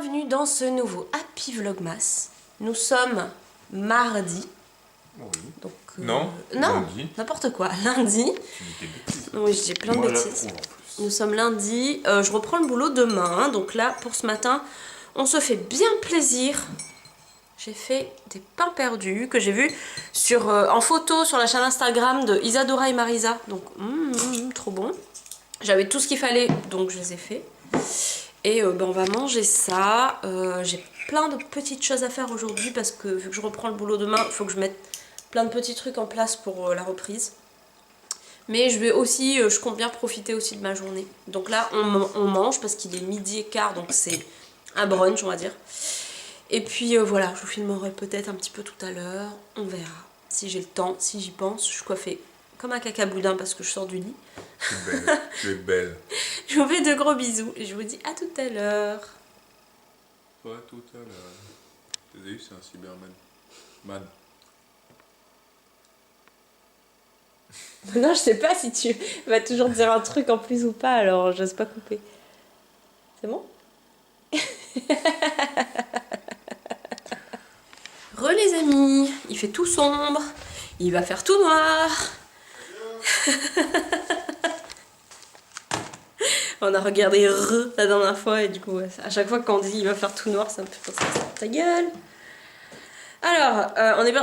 bienvenue dans ce nouveau Happy Vlogmas. Nous sommes mardi. Oui. Donc, non, n'importe quoi, lundi. Oui, je dis plein de bêtises. Nous sommes lundi, je reprends le boulot demain. Donc là, pour ce matin, on se fait bien plaisir. J'ai fait des pains perdus que j'ai vus en photo sur la chaîne Instagram de Isadora et Marisa. Donc, trop bon. J'avais tout ce qu'il fallait, donc je les ai faits. Et on va manger ça. J'ai plein de petites choses à faire aujourd'hui parce que vu que je reprends le boulot demain, il faut que je mette plein de petits trucs en place pour la reprise. Mais je vais aussi, je compte bien profiter aussi de ma journée. Donc là, on mange parce qu'il est 12h15, donc c'est un brunch, on va dire. Et puis voilà, je vous filmerai peut-être un petit peu tout à l'heure. On verra si j'ai le temps, si j'y pense. Je suis coiffée comme un cacaboudin parce que je sors du lit. Tu es belle, tu es belle. Je vous fais de gros bisous et je vous dis à tout à l'heure. À tout à l'heure. T'as vu, c'est un Cyberman. Man. Non, je sais pas si tu vas toujours dire un truc en plus ou pas, alors j'ose pas couper. C'est bon? Re les amis, il fait tout sombre, il va faire tout noir. On a regardé la dernière fois et du coup à chaque fois qu'on dit il va faire tout noir, ça me fait penser à ta gueule. Alors,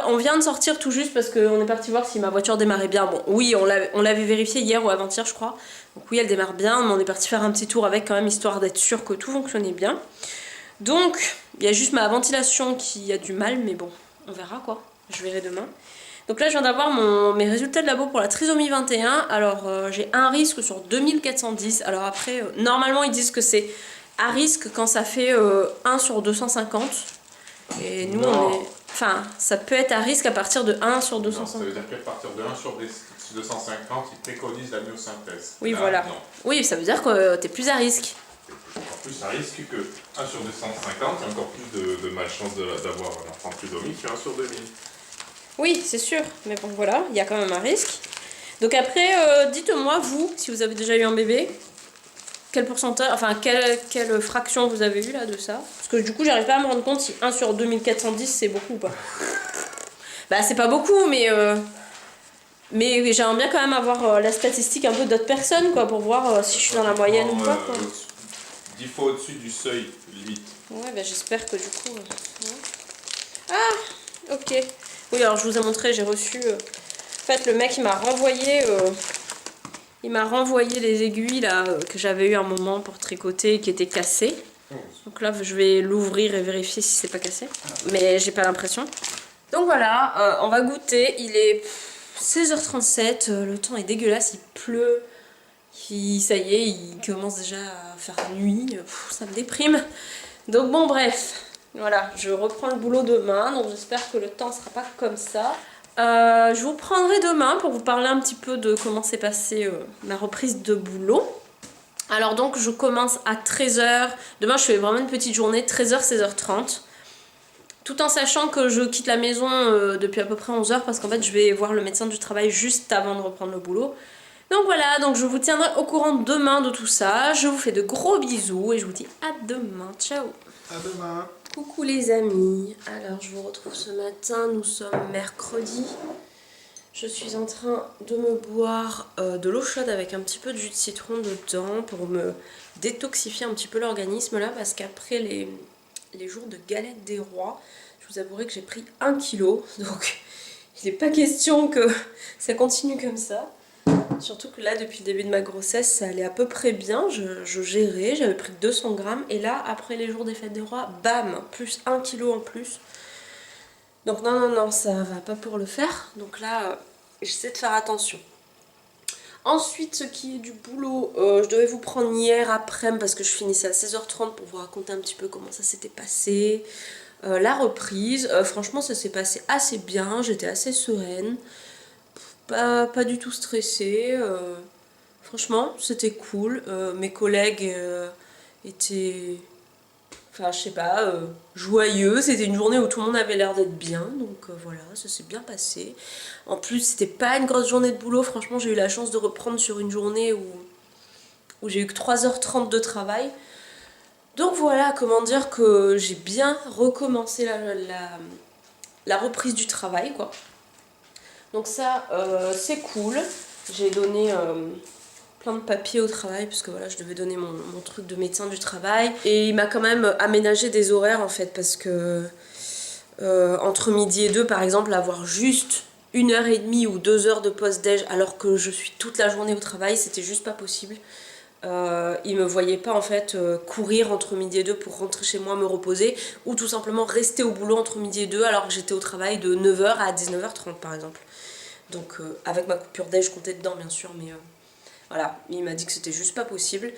on vient de sortir tout juste parce qu'on est parti voir si ma voiture démarrait bien. Bon, oui, on l'avait vérifié hier ou avant-hier, je crois. Donc oui, elle démarre bien, mais on est parti faire un petit tour avec quand même, histoire d'être sûr que tout fonctionnait bien. Donc, il y a juste ma ventilation qui a du mal, mais bon, on verra quoi. Je verrai demain. Donc là, je viens d'avoir mes résultats de labo pour la trisomie 21. Alors, j'ai un risque sur 2410. Alors après, normalement, ils disent que c'est à risque quand ça fait 1 sur 250. Et nous, on est... Enfin, ça peut être à risque à partir de 1 sur 250. Non, ça veut dire qu'à partir de 1 sur 250, ils préconisent la myosynthèse. Oui, là, voilà. Non. Oui, ça veut dire que t'es plus à risque. Encore plus à risque que 1 sur 250, il y a encore plus de malchance d'avoir un enfant trisomique que 1 sur 2000. Oui, c'est sûr. Mais bon, voilà, il y a quand même un risque. Donc après, dites-moi, vous, si vous avez déjà eu un bébé, quel pourcentage, enfin, quelle fraction vous avez eu là de ça? Parce que du coup, j'arrive pas à me rendre compte si 1 sur 2410 c'est beaucoup ou pas. Bah, c'est pas beaucoup, mais j'aimerais bien quand même avoir la statistique un peu d'autres personnes, quoi, pour voir si je suis dans la moyenne ou pas, quoi. 10 fois au-dessus du seuil, limite. Ouais, bah j'espère que du coup... ouais. Ah, ok. Oui, alors je vous ai montré, j'ai reçu... En fait, le mec, il m'a renvoyé... il m'a renvoyé les aiguilles, là, que j'avais eu un moment pour tricoter, qui étaient cassées. Donc là, je vais l'ouvrir et vérifier si c'est pas cassé. Mais j'ai pas l'impression. Donc voilà, on va goûter. Il est 16h37, le temps est dégueulasse, il pleut. Ça y est, il commence déjà à faire nuit. Ça me déprime. Donc bon, bref. Voilà, je reprends le boulot demain. Donc j'espère que le temps sera pas comme ça. Je vous prendrai demain pour vous parler un petit peu de comment s'est passée ma reprise de boulot. Alors donc je commence à 13h. Demain je fais vraiment une petite journée, 13h, 16h30. Tout en sachant que je quitte la maison depuis à peu près 11h parce qu'en fait je vais voir le médecin du travail juste avant de reprendre le boulot. Donc voilà, donc je vous tiendrai au courant demain de tout ça. Je vous fais de gros bisous et je vous dis à demain. Ciao. À demain. Coucou les amis. Alors je vous retrouve ce matin, nous sommes mercredi. Je suis en train de me boire de l'eau chaude avec un petit peu de jus de citron dedans pour me détoxifier un petit peu l'organisme là parce qu'après les jours de galette des rois, je vous avouerai que j'ai pris 1 kg, donc il n'est pas question que ça continue comme ça. Surtout que là, depuis le début de ma grossesse, ça allait à peu près bien, je gérais, j'avais pris 200 grammes, et là, après les jours des fêtes des rois, bam, plus 1 kg en plus. Donc non, ça va pas pour le faire, donc là, j'essaie de faire attention. Ensuite, ce qui est du boulot, je devais vous prendre hier après-midi parce que je finissais à 16h30 pour vous raconter un petit peu comment ça s'était passé. La reprise, franchement ça s'est passé assez bien, j'étais assez sereine, pas du tout stressée. Franchement, c'était cool. Mes collègues étaient, enfin je sais pas, joyeux. C'était une journée où tout le monde avait l'air d'être bien, donc voilà, ça s'est bien passé. En plus, c'était pas une grosse journée de boulot. Franchement, j'ai eu la chance de reprendre sur une journée où j'ai eu que 3h30 de travail. Donc voilà, comment dire que j'ai bien recommencé la reprise du travail, quoi. Donc ça, c'est cool. J'ai donné plein de papiers au travail, parce que voilà, je devais donner mon truc de médecin du travail. Et il m'a quand même aménagé des horaires, en fait, parce que entre midi et 2, par exemple, avoir juste 1h30 ou 2 heures de pause-déj, alors que je suis toute la journée au travail, c'était juste pas possible. Il me voyait pas en fait courir entre midi et 2 pour rentrer chez moi me reposer, ou tout simplement rester au boulot entre midi et 2 alors que j'étais au travail de 9h à 19h30 par exemple. Donc avec ma coupure déj, je comptais dedans bien sûr, mais voilà, il m'a dit que c'était juste pas possible.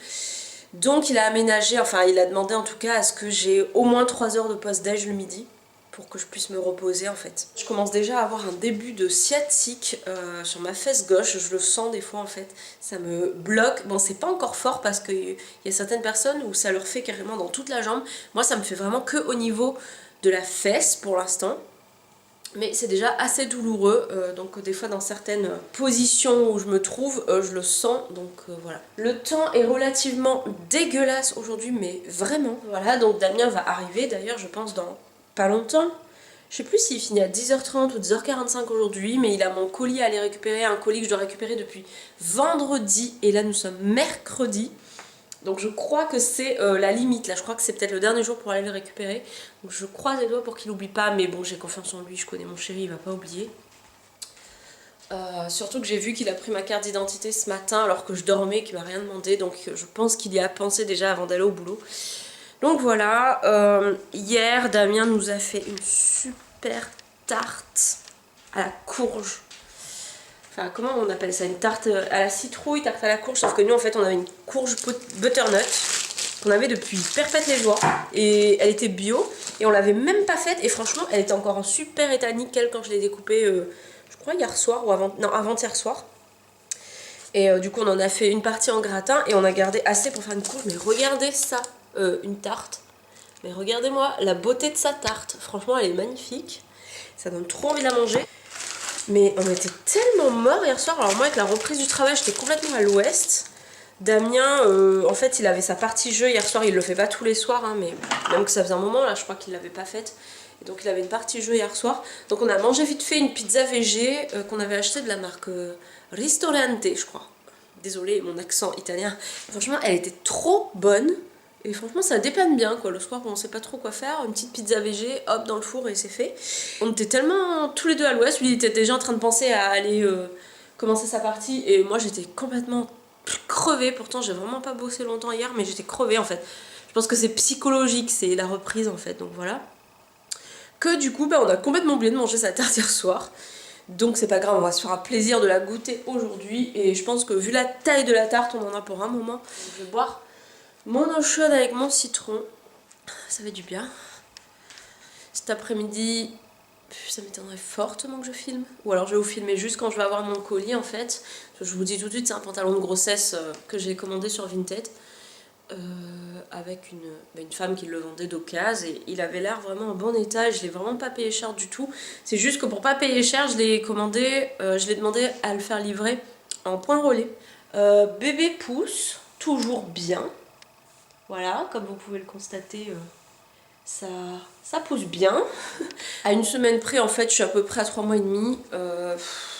Donc il a aménagé, enfin il a demandé en tout cas à ce que j'ai au moins 3 heures de pause déj le midi, pour que je puisse me reposer en fait. Je commence déjà à avoir un début de sciatique sur ma fesse gauche, je le sens des fois en fait, ça me bloque. Bon, c'est pas encore fort parce qu'il y a certaines personnes où ça leur fait carrément dans toute la jambe. Moi ça me fait vraiment que au niveau de la fesse pour l'instant. Mais c'est déjà assez douloureux, donc des fois dans certaines positions où je me trouve, je le sens, donc voilà. Le temps est relativement dégueulasse aujourd'hui, mais vraiment. Voilà, donc Damien va arriver d'ailleurs, je pense, dans pas longtemps. Je sais plus s'il finit à 10h30 ou 10h45 aujourd'hui, mais il a mon colis à aller récupérer, un colis que je dois récupérer depuis vendredi, et là nous sommes mercredi. Donc je crois que c'est la limite, là je crois que c'est peut-être le dernier jour pour aller le récupérer. Donc je croise les doigts pour qu'il n'oublie pas, mais bon j'ai confiance en lui, je connais mon chéri, il va pas oublier. Surtout que j'ai vu qu'il a pris ma carte d'identité ce matin alors que je dormais, qu'il m'a rien demandé, donc je pense qu'il y a pensé déjà avant d'aller au boulot. Donc voilà, hier Damien nous a fait une super tarte à la courge. Enfin, comment on appelle ça? Une tarte à la citrouille, tarte à la courge. Sauf que nous, en fait, on avait une courge butternut qu'on avait depuis perpète les joies. Et elle était bio. Et on l'avait même pas faite. Et franchement, elle était encore en super état nickel quand je l'ai découpée, je crois, hier soir ou avant-hier soir. Et du coup, on en a fait une partie en gratin. Et on a gardé assez pour faire une courge. Mais regardez ça, une tarte. Mais regardez-moi la beauté de sa tarte. Franchement, elle est magnifique. Ça donne trop envie de la manger. Mais on était tellement morts hier soir. Alors moi avec la reprise du travail j'étais complètement à l'ouest. Damien en fait il avait sa partie jeu hier soir. Il le fait pas tous les soirs hein, mais même que ça faisait un moment là je crois qu'il l'avait pas faite. Et donc il avait une partie jeu hier soir. Donc on a mangé vite fait une pizza végé qu'on avait acheté de la marque Ristorante je crois. Désolée mon accent italien. Franchement elle était trop bonne. Et franchement ça dépanne bien quoi, le soir quand on sait pas trop quoi faire, une petite pizza végé, hop dans le four et c'est fait. On était tellement tous les deux à l'ouest, lui il était déjà en train de penser à aller commencer sa partie et moi j'étais complètement crevée, pourtant j'ai vraiment pas bossé longtemps hier mais j'étais crevée en fait. Je pense que c'est psychologique, c'est la reprise en fait, donc voilà. Que du coup bah, on a complètement oublié de manger sa tarte hier soir. Donc c'est pas grave, on va se faire un plaisir de la goûter aujourd'hui et je pense que vu la taille de la tarte on en a pour un moment. Je vais boire mon eau chaude avec mon citron, ça fait du bien. Cet après-midi, ça m'étonnerait fortement que je filme. Ou alors je vais vous filmer juste quand je vais avoir mon colis en fait. Je vous dis tout de suite, c'est un pantalon de grossesse que j'ai commandé sur Vinted. Avec une femme qui le vendait d'occasion et il avait l'air vraiment en bon état et je l'ai vraiment pas payé cher du tout. C'est juste que pour pas payer cher, je l'ai commandé, je l'ai demandé à le faire livrer en point relais. Bébé pousse, toujours bien. Voilà, comme vous pouvez le constater, ça pousse bien. À une semaine près, en fait, je suis à peu près à 3 mois et demi.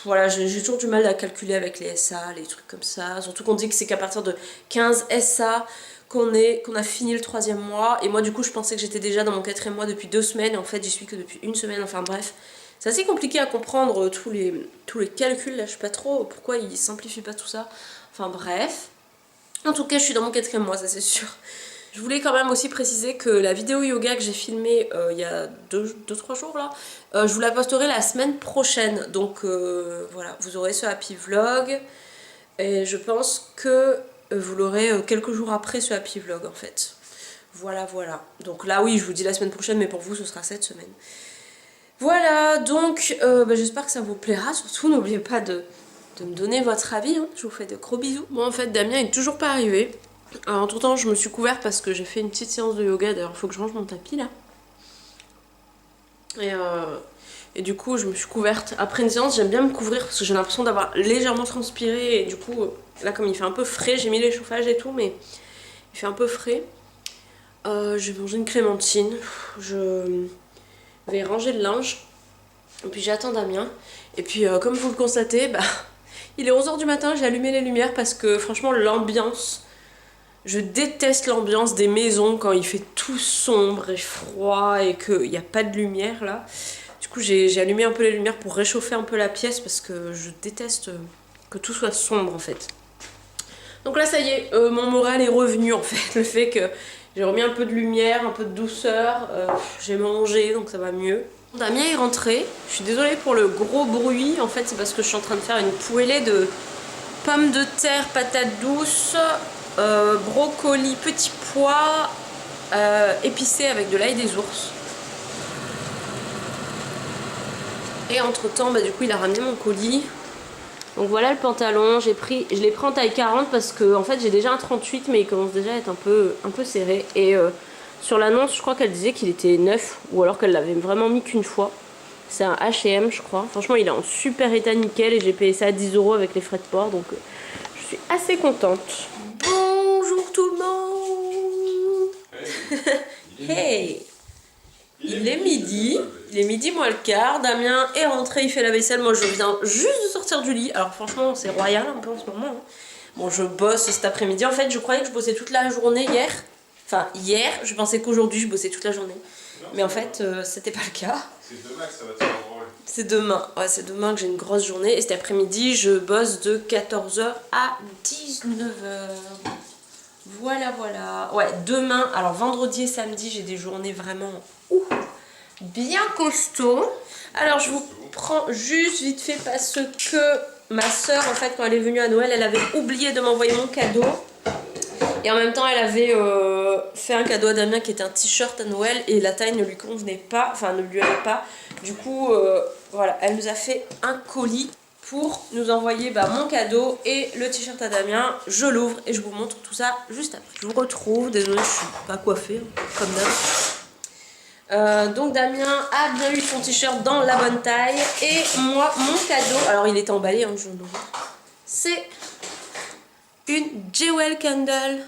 Voilà, j'ai toujours du mal à calculer avec les SA, les trucs comme ça. Surtout qu'on dit que c'est qu'à partir de 15 SA qu'on a fini le 3e mois. Et moi, du coup, je pensais que j'étais déjà dans mon 4e mois depuis 2 semaines. Et en fait, j'y suis que depuis 1 semaine. Enfin bref, c'est assez compliqué à comprendre tous les calculs. Là, je sais pas trop pourquoi ils simplifient pas tout ça. Enfin bref. En tout cas, je suis dans mon 4e mois, ça c'est sûr. Je voulais quand même aussi préciser que la vidéo yoga que j'ai filmée il y a 2-3 jours là, je vous la posterai la semaine prochaine. Donc voilà, vous aurez ce happy vlog. Et je pense que vous l'aurez quelques jours après ce happy vlog en fait. Voilà, voilà. Donc là oui, je vous dis la semaine prochaine, mais pour vous ce sera cette semaine. Voilà, donc j'espère que ça vous plaira. Surtout, n'oubliez pas de me donner votre avis, hein. Je vous fais de gros bisous. Bon en fait Damien est toujours pas arrivé. Alors, entre temps je me suis couverte parce que j'ai fait une petite séance de yoga, d'ailleurs il faut que je range mon tapis là. Et du coup je me suis couverte. Après une séance j'aime bien me couvrir parce que j'ai l'impression d'avoir légèrement transpiré. Et du coup là comme il fait un peu frais, j'ai mis les chauffages et tout mais il fait un peu frais. J'ai mangé une clémentine. Je vais ranger le linge. Et puis j'attends Damien. Et puis comme vous le constatez, bah, il est 11h du matin, j'ai allumé les lumières parce que franchement l'ambiance, je déteste l'ambiance des maisons quand il fait tout sombre et froid et qu'il n'y a pas de lumière là. Du coup j'ai allumé un peu les lumières pour réchauffer un peu la pièce parce que je déteste que tout soit sombre en fait. Donc là ça y est, mon moral est revenu en fait, le fait que j'ai remis un peu de lumière, un peu de douceur, j'ai mangé donc ça va mieux. Damien est rentré, je suis désolée pour le gros bruit, en fait c'est parce que je suis en train de faire une poêlée de pommes de terre, patates douces, brocolis, petits pois, épicés avec de l'ail des ours. Et entre temps, bah, du coup il a ramené mon colis. Donc voilà le pantalon, je l'ai pris en taille 40 parce que en fait j'ai déjà un 38 mais il commence déjà à être un peu serré. Et sur l'annonce je crois qu'elle disait qu'il était neuf ou alors qu'elle l'avait vraiment mis qu'une fois. C'est un H&M je crois. Franchement il est en super état nickel et j'ai payé ça à 10 € avec les frais de port donc je suis assez contente. Bonjour tout le monde. Hey. Il est midi. Il est midi moins le quart. Damien est rentré, il fait la vaisselle. Moi je viens juste de sortir du lit. Alors franchement c'est royal un peu en ce moment. Hein. Bon je bosse cet après-midi. En fait je croyais que je bossais toute la journée hier. Enfin hier je pensais qu'aujourd'hui je bossais toute la journée. Mais en fait c'était pas le cas. C'est demain que ça va te faire drôle. C'est demain. Ouais c'est demain que j'ai une grosse journée. Et cet après-midi je bosse de 14h à 19h. Voilà. Ouais demain. Alors vendredi et samedi j'ai des journées vraiment... bien costaud. Alors je vous prends juste vite fait parce que ma soeur en fait quand elle est venue à Noël elle avait oublié de m'envoyer mon cadeau et en même temps elle avait fait un cadeau à Damien qui était un t-shirt à Noël et la taille ne lui convenait pas, enfin ne lui allait pas. Du coup voilà, elle nous a fait un colis pour nous envoyer mon cadeau et le t-shirt à Damien. Je l'ouvre et je vous montre tout ça juste après. Je vous retrouve, désolée je suis pas coiffée comme d'hab. Donc Damien a bien eu son t-shirt dans la bonne taille et moi mon cadeau, alors il était emballé je l'ouvre, c'est une Jewel Candle,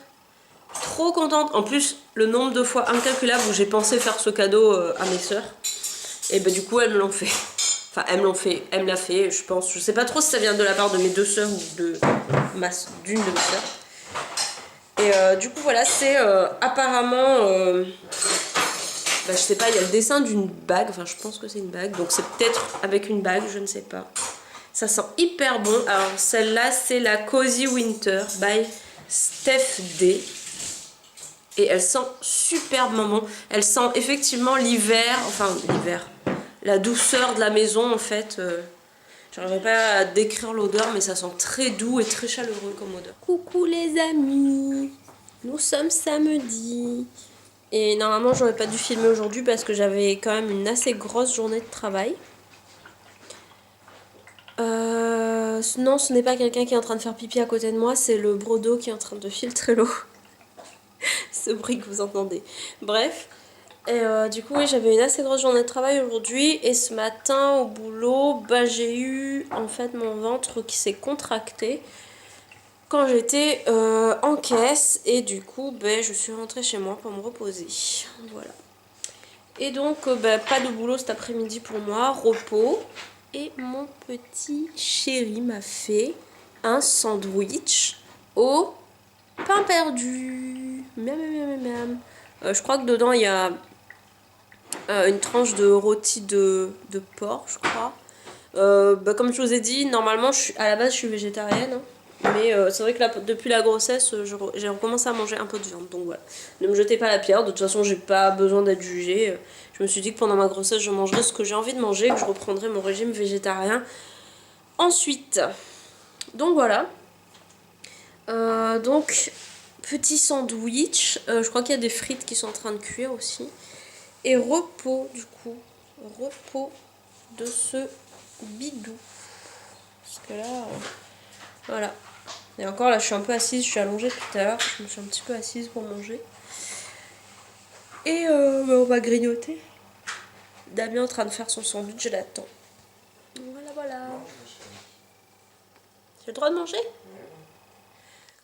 trop contente, en plus le nombre de fois incalculable où j'ai pensé faire ce cadeau à mes soeurs et du coup elles me l'ont fait, enfin elles me l'a fait je pense, je sais pas trop si ça vient de la part de mes deux soeurs ou d'une de mes soeurs et du coup voilà c'est apparemment je sais pas, il y a le dessin d'une bague, enfin je pense que c'est une bague, donc c'est peut-être avec une bague, je ne sais pas. Ça sent hyper bon. Alors celle-là c'est la Cozy Winter by Steph D. Et elle sent superbement bon. Elle sent effectivement l'hiver, la douceur de la maison en fait. J'arriverai pas à décrire l'odeur mais ça sent très doux et très chaleureux comme odeur. Coucou les amis, nous sommes samedi. Et normalement j'aurais pas dû filmer aujourd'hui parce que j'avais quand même une assez grosse journée de travail. Non ce n'est pas quelqu'un qui est en train de faire pipi à côté de moi, c'est le brodo qui est en train de filtrer l'eau. Ce bruit que vous entendez. Bref. Et du coup oui j'avais une assez grosse journée de travail aujourd'hui. Et ce matin au boulot j'ai eu en fait mon ventre qui s'est contracté quand j'étais en caisse et du coup je suis rentrée chez moi pour me reposer. Voilà. Et donc pas de boulot cet après-midi pour moi, repos. Et mon petit chéri m'a fait un sandwich au pain perdu. Miam, miam, miam, miam. Je crois que dedans il y a une tranche de rôti de porc je crois. Comme je vous ai dit, normalement à la base je suis végétarienne. Hein. Mais c'est vrai que là, depuis la grossesse, j'ai recommencé à manger un peu de viande. Donc voilà, ne me jetez pas la pierre. De toute façon, j'ai pas besoin d'être jugée. Je me suis dit que pendant ma grossesse, je mangerais ce que j'ai envie de manger, que je reprendrais mon régime végétarien ensuite. Donc voilà. Donc, petit sandwich. Je crois qu'il y a des frites qui sont en train de cuire aussi. Et repos, du coup. Repos de ce bidou. Parce que là... Voilà. Et encore là je suis un peu assise, je suis allongée tout à l'heure, je me suis un petit peu assise pour manger. Et on va grignoter. Damien est en train de faire son sandwich, je l'attends. Voilà. J'ai le droit de manger ?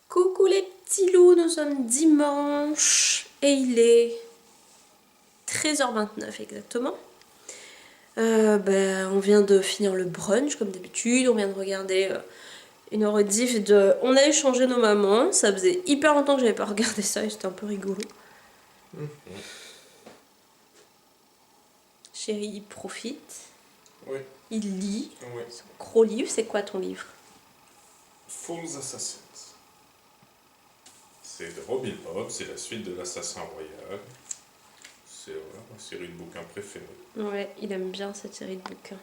Coucou les petits loups, nous sommes dimanche. Et il est 13h29 exactement. On vient de finir le brunch comme d'habitude, on vient de regarder une rediff de On a échangé nos mamans, ça faisait hyper longtemps que j'avais pas regardé ça et c'était un peu rigolo. Chéri, il profite, Oui. il lit, Oui. son gros livre. C'est quoi ton livre? False Assassins. C'est de Robin Hobb, c'est la suite de l'Assassin Royal. C'est ma série de bouquins préférée. Ouais, il aime bien cette série de bouquins.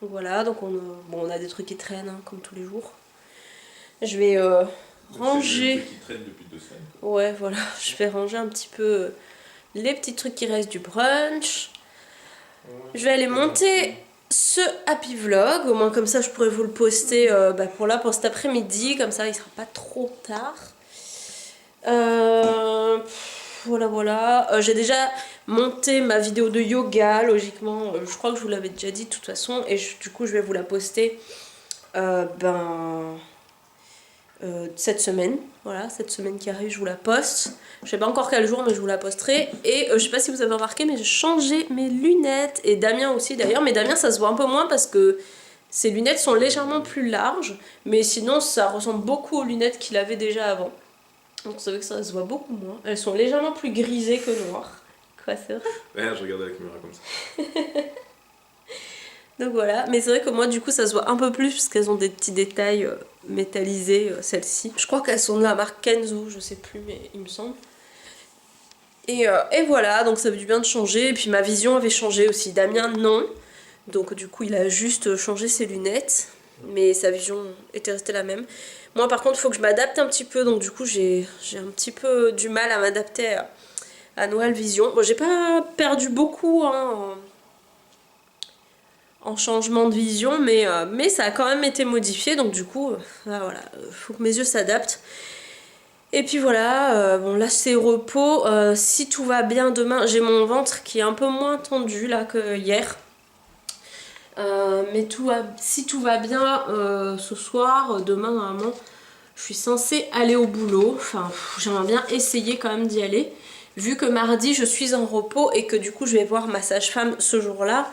Donc voilà, donc on a des trucs qui traînent hein, comme tous les jours. Je vais ranger. C'est des trucs qui traînent depuis 2 semaines. Quoi. Ouais, voilà, je vais ranger un petit peu les petits trucs qui restent du brunch. Ouais, je vais aller monter ce happy vlog, au moins comme ça je pourrais vous le poster pour cet après-midi, comme ça il sera pas trop tard. Voilà. J'ai déjà monté ma vidéo de yoga, logiquement, je crois que je vous l'avais déjà dit de toute façon, et du coup je vais vous la poster cette semaine. Voilà, cette semaine qui arrive, je vous la poste. Je sais pas encore quel jour, mais je vous la posterai. Et je sais pas si vous avez remarqué, mais j'ai changé mes lunettes. Et Damien aussi d'ailleurs. Mais Damien, ça se voit un peu moins parce que ses lunettes sont légèrement plus larges. Mais sinon, ça ressemble beaucoup aux lunettes qu'il avait déjà avant. Donc vous savez que ça se voit beaucoup moins. Elles sont légèrement plus grisées que noires. Quoi, c'est vrai? Ouais, je regardais la caméra comme ça. Donc voilà, mais c'est vrai que moi du coup ça se voit un peu plus parce qu'elles ont des petits détails métallisés, celles-ci. Je crois qu'elles sont de la marque Kenzo, je sais plus mais il me semble. Et voilà, donc ça fait du bien de changer. Et puis ma vision avait changé aussi. Damien non, donc du coup il a juste changé ses lunettes. Mais sa vision était restée la même. Moi par contre il faut que je m'adapte un petit peu, donc du coup j'ai un petit peu du mal à m'adapter à Noël Vision. Bon j'ai pas perdu beaucoup hein, en changement de vision, mais ça a quand même été modifié, donc du coup, voilà, faut que mes yeux s'adaptent. Et puis voilà, bon là c'est repos, si tout va bien demain, j'ai mon ventre qui est un peu moins tendu là que hier. Mais si tout va bien ce soir, demain normalement, je suis censée aller au boulot, enfin j'aimerais bien essayer quand même d'y aller. Vu que mardi je suis en repos et que du coup je vais voir ma sage-femme ce jour-là,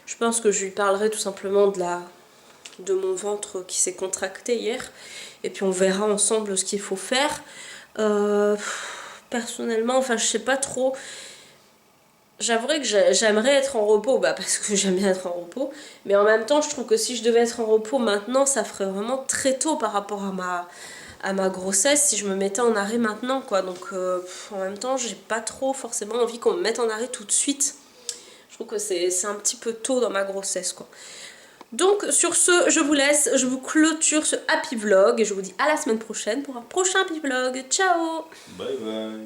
je pense que je lui parlerai tout simplement de mon ventre qui s'est contracté hier. Et puis on verra ensemble ce qu'il faut faire. Personnellement, enfin je sais pas trop. J'avouerais que j'aimerais être en repos, parce que j'aime bien être en repos. Mais en même temps, je trouve que si je devais être en repos maintenant, ça ferait vraiment très tôt par rapport à ma grossesse si je me mettais en arrêt maintenant, quoi. Donc en même temps, j'ai pas trop forcément envie qu'on me mette en arrêt tout de suite. Je trouve que c'est un petit peu tôt dans ma grossesse, quoi. Donc sur ce, je vous laisse, je vous clôture ce happy vlog et je vous dis à la semaine prochaine pour un prochain happy vlog. Ciao! Bye bye!